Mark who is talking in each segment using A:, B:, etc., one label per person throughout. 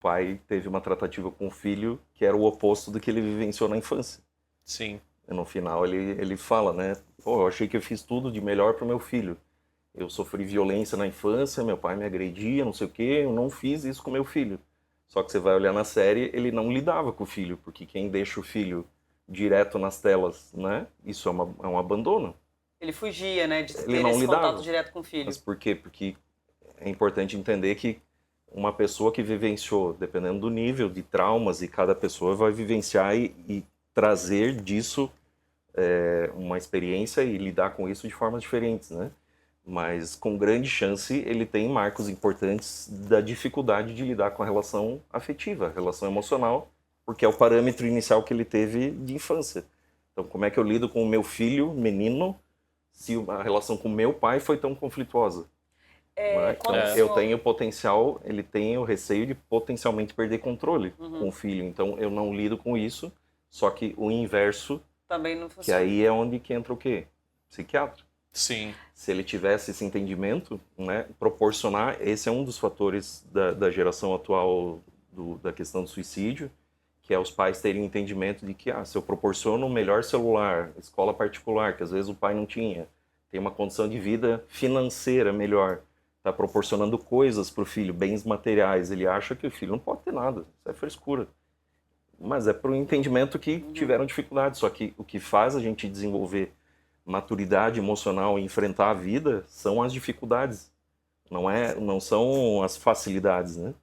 A: pai teve uma tratativa com o filho que era o oposto do que ele vivenciou na infância.
B: Sim.
A: E no final ele fala, né? Pô, eu achei que eu fiz tudo de melhor pro meu filho. Eu sofri violência na infância, meu pai me agredia, não sei o quê, eu não fiz isso com meu filho. Só que você vai olhar na série, ele não lidava com o filho, porque quem deixa o filho direto nas telas, né? Isso é um abandono.
C: Ele fugia, né, de
A: Ele
C: ter
A: não
C: esse
A: lidava.
C: contato direto com o filho.
A: Mas por quê? Porque é importante entender que uma pessoa que vivenciou, dependendo do nível de traumas, e cada pessoa vai vivenciar e trazer disso uma experiência e lidar com isso de formas diferentes, né? Mas com grande chance ele tem marcos importantes da dificuldade de lidar com a relação afetiva, a relação emocional, porque é o parâmetro inicial que ele teve de infância. Então, como é que eu lido com o meu filho, menino, se a relação com meu pai foi tão conflituosa? Né? Então, eu tenho potencial, ele tem o receio de potencialmente perder controle com o filho. Então, eu não lido com isso, só que o inverso,
C: também não
A: que
C: funciona.
A: aí é onde que entra o quê? Psiquiatra.
B: Sim.
A: Se ele tivesse esse entendimento, né, proporcionar, esse é um dos fatores da geração atual da questão do suicídio, que é os pais terem entendimento de que, se eu proporciono um melhor celular, escola particular, que às vezes o pai não tinha, tem uma condição de vida financeira melhor, está proporcionando coisas para o filho, bens materiais, ele acha que o filho não pode ter nada, isso é frescura. Mas é por um entendimento que tiveram dificuldade, só que o que faz a gente desenvolver maturidade emocional e enfrentar a vida são as dificuldades, não são as facilidades, né?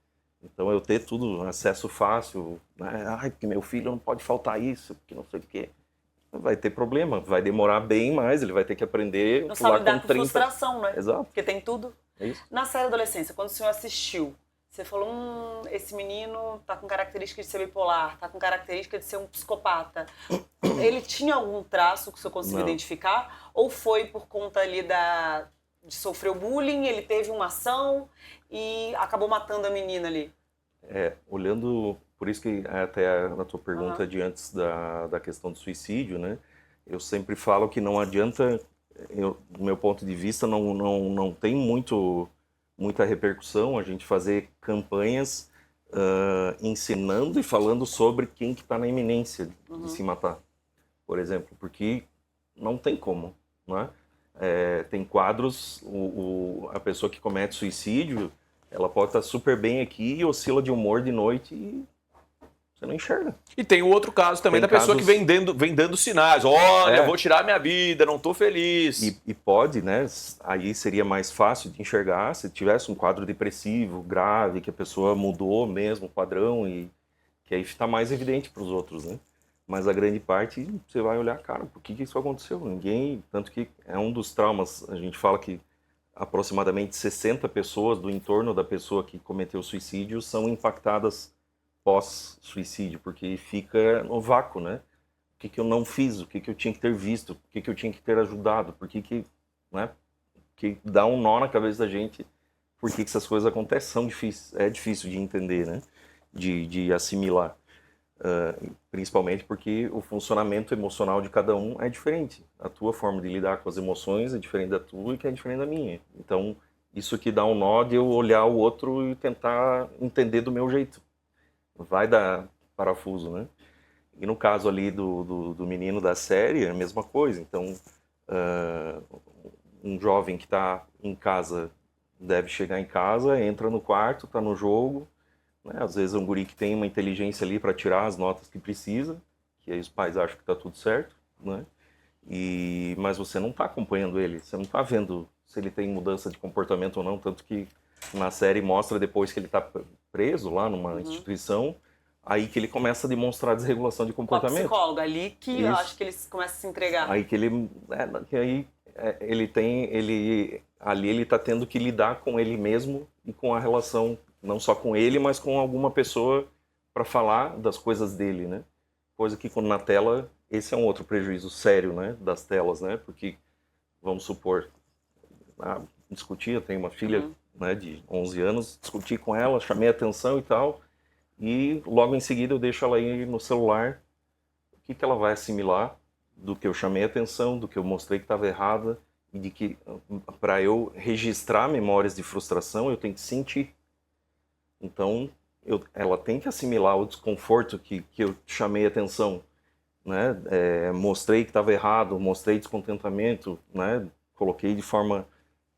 A: Então eu ter tudo, acesso fácil, né? Ai, porque meu filho não pode faltar isso, porque não sei o quê. Vai ter problema, vai demorar bem mais, ele vai ter que aprender
C: não
A: a
C: sabe
A: pular
C: lidar
A: com
C: com
A: 30.
C: frustração, né?
A: Exato.
C: Porque tem tudo.
A: É isso.
C: Na série Adolescência, quando o senhor assistiu, você falou, esse menino tá com características de ser bipolar, tá com características de ser um psicopata. Ele tinha algum traço que o senhor conseguiu identificar? Ou foi por conta ali de sofrer o bullying, ele teve uma ação e acabou matando a menina ali?
A: Olhando, por isso que até na tua pergunta de antes da questão do suicídio, né? Eu sempre falo que não adianta, do meu ponto de vista, não tem muita repercussão a gente fazer campanhas ensinando e falando sobre quem que está na iminência de se matar, por exemplo, porque não tem como, né? Tem quadros, a pessoa que comete suicídio, ela pode estar super bem aqui e oscila de humor de noite e você não enxerga.
B: E tem o outro caso também da pessoa que vem dando sinais. Olha, vou tirar minha vida, não tô feliz.
A: E pode, né? Aí seria mais fácil de enxergar se tivesse um quadro depressivo, grave, que a pessoa mudou mesmo o padrão e que aí está mais evidente para os outros, né? Mas a grande parte, você vai olhar, cara, por que isso aconteceu? Ninguém... Tanto que é um dos traumas, a gente fala que aproximadamente 60 pessoas do entorno da pessoa que cometeu suicídio são impactadas pós-suicídio, porque fica no vácuo, né? O que eu não fiz? O que eu tinha que ter visto? O que eu tinha que ter ajudado? Né? Que dá um nó na cabeça da gente. Por que essas coisas acontecem? São difíceis. É difícil de entender, né? De assimilar. Principalmente porque o funcionamento emocional de cada um é diferente. A tua forma de lidar com as emoções é diferente da tua e que é diferente da minha. Então, isso que dá um nó de eu olhar o outro e tentar entender do meu jeito. Vai dar parafuso, né? E no caso ali do menino da série, é a mesma coisa. Então, um jovem que está em casa deve chegar em casa, entra no quarto, está no jogo, né? Às vezes é um guri que tem uma inteligência ali para tirar as notas que precisa, que aí os pais acham que está tudo certo, né? Mas você não está acompanhando ele, você não está vendo se ele tem mudança de comportamento ou não, tanto que na série mostra depois que ele está preso lá numa instituição, aí que ele começa a demonstrar desregulação de comportamento.
C: Com a psicóloga, ali que eu acho que ele começa a se entregar.
A: Aí que ele... ali ele está tendo que lidar com ele mesmo e com a relação, não só com ele, mas com alguma pessoa para falar das coisas dele, né? Coisa que quando na tela, esse é um outro prejuízo sério, né? Das telas, né? Porque, vamos supor, discutir, eu tenho uma filha, né, de 11 anos, discuti com ela, chamei a atenção e tal, e logo em seguida eu deixo ela ir no celular. O que ela vai assimilar do que eu chamei a atenção, do que eu mostrei que estava errada, e de que para eu registrar memórias de frustração eu tenho que sentir. Então ela tem que assimilar o desconforto que eu chamei atenção, né? Mostrei que estava errado, mostrei descontentamento, né? Coloquei de forma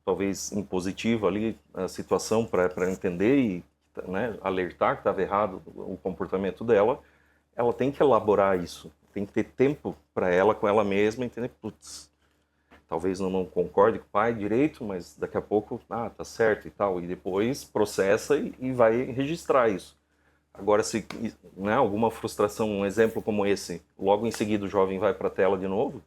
A: talvez impositiva ali a situação para entender e, né, alertar que estava errado o comportamento dela. Ela tem que elaborar isso, tem que ter tempo para ela com ela mesma, entender, putz, talvez não concorde com o pai direito, mas daqui a pouco, tá certo e tal, e depois processa e vai registrar isso. Agora, se, né, alguma frustração, um exemplo como esse, logo em seguida o jovem vai para a tela de novo,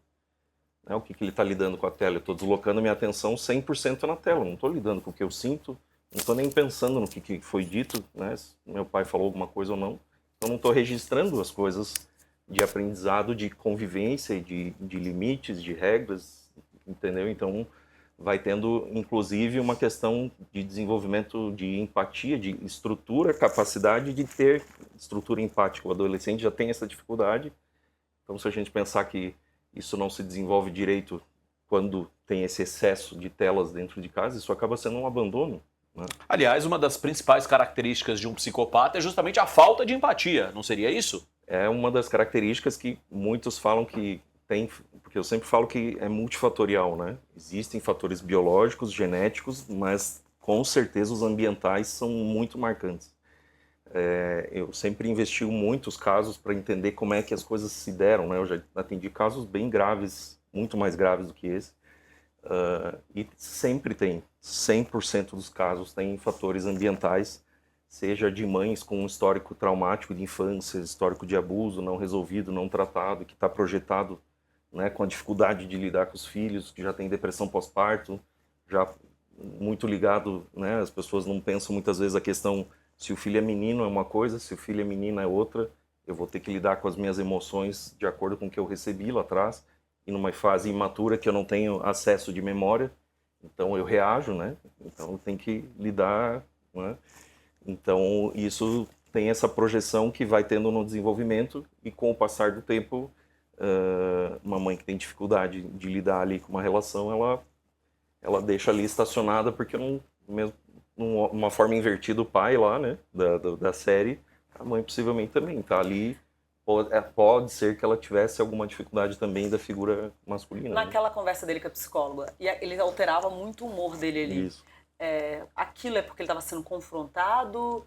A: né, o que ele está lidando com a tela? Eu estou deslocando minha atenção 100% na tela, não estou lidando com o que eu sinto, não estou nem pensando no que foi dito, né, se meu pai falou alguma coisa ou não, eu não estou registrando as coisas de aprendizado, de convivência, de limites, de regras, entendeu? Então, vai tendo, inclusive, uma questão de desenvolvimento de empatia, de estrutura, capacidade de ter estrutura empática. O adolescente já tem essa dificuldade. Então, se a gente pensar que isso não se desenvolve direito quando tem esse excesso de telas dentro de casa, isso acaba sendo um abandono, né?
B: Aliás, uma das principais características de um psicopata é justamente a falta de empatia, não seria isso?
A: É uma das características que muitos falam que tem, porque eu sempre falo que é multifatorial, né? Existem fatores biológicos, genéticos, mas com certeza os ambientais são muito marcantes. Eu sempre investi muitos casos para entender como é que as coisas se deram, né? Eu já atendi casos bem graves, muito mais graves do que esse, e sempre tem, 100% dos casos tem fatores ambientais, seja de mães com um histórico traumático de infância, histórico de abuso não resolvido, não tratado, que está projetado, né, com a dificuldade de lidar com os filhos, que já tem depressão pós-parto, já muito ligado, né, as pessoas não pensam muitas vezes a questão se o filho é menino é uma coisa, se o filho é menina é outra, eu vou ter que lidar com as minhas emoções de acordo com o que eu recebi lá atrás, e numa fase imatura que eu não tenho acesso de memória, então eu reajo, né, então eu tenho que lidar, né, então isso tem essa projeção que vai tendo no desenvolvimento e com o passar do tempo, uma mãe que tem dificuldade de lidar ali com uma relação, ela deixa ali estacionada porque mesmo uma forma invertida o pai lá, né, da série, a mãe possivelmente também está ali, pode ser que ela tivesse alguma dificuldade também da figura masculina.
C: Naquela conversa dele com a psicóloga, e ele alterava muito o humor dele ali.
A: Isso.
C: Aquilo é porque ele estava sendo confrontado?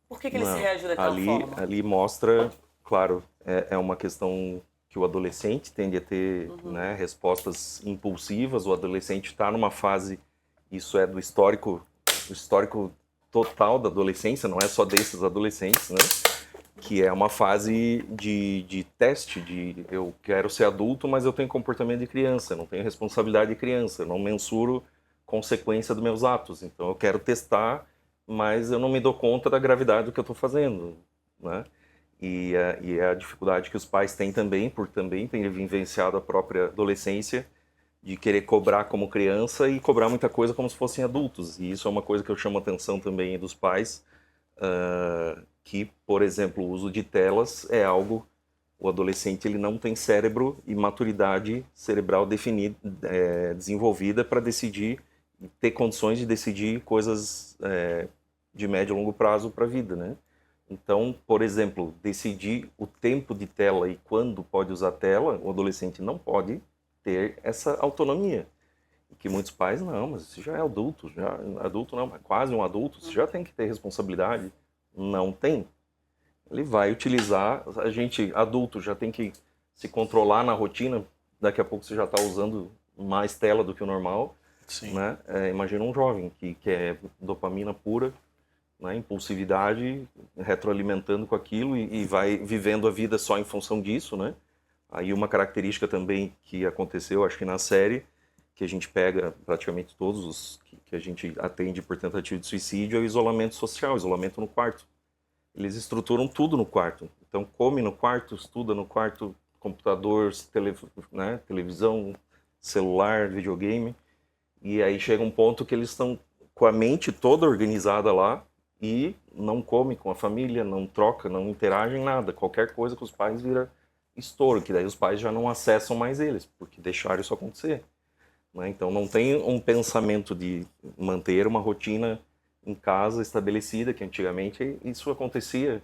C: Por que ele se reagiu daquela forma?
A: Ali mostra, claro, é uma questão que o adolescente tende a ter, né, respostas impulsivas, o adolescente está numa fase, isso é do histórico total da adolescência, não é só desses adolescentes, né? Que é uma fase de teste, de eu quero ser adulto, mas eu tenho comportamento de criança, eu não tenho responsabilidade de criança, eu não mensuro consequência dos meus atos, então eu quero testar, mas eu não me dou conta da gravidade do que eu estou fazendo, né? E a dificuldade que os pais têm também, por também terem vivenciado a própria adolescência, de querer cobrar como criança e cobrar muita coisa como se fossem adultos. E isso é uma coisa que eu chamo a atenção também dos pais, que, por exemplo, o uso de telas é algo... O adolescente ele não tem cérebro e maturidade cerebral desenvolvida para decidir, ter condições de decidir coisas de médio e longo prazo para a vida, né? Então, por exemplo, decidir o tempo de tela e quando pode usar tela, o adolescente não pode ter essa autonomia. E que muitos pais, não, mas você já é adulto, não, mas quase um adulto, você já tem que ter responsabilidade. Não tem. Ele vai utilizar, a gente adulto já tem que se controlar na rotina, daqui a pouco você já está usando mais tela do que o normal.
B: Sim.
A: Né? Imagina um jovem que quer dopamina pura, né? Impulsividade, retroalimentando com aquilo e vai vivendo a vida só em função disso, né? Aí uma característica também que aconteceu, acho que na série, que a gente pega praticamente todos os que a gente atende por tentativa de suicídio, é o isolamento social, isolamento no quarto. Eles estruturam tudo no quarto. Então, come no quarto, estuda no quarto, computador, né, televisão, celular, videogame. E aí chega um ponto que eles estão com a mente toda organizada lá e não come com a família, não troca, não interagem nada. Qualquer coisa com os pais vira estouro, que daí os pais já não acessam mais eles, porque deixaram isso acontecer. Né? Então, não tem um pensamento de manter uma rotina em casa estabelecida, que antigamente isso acontecia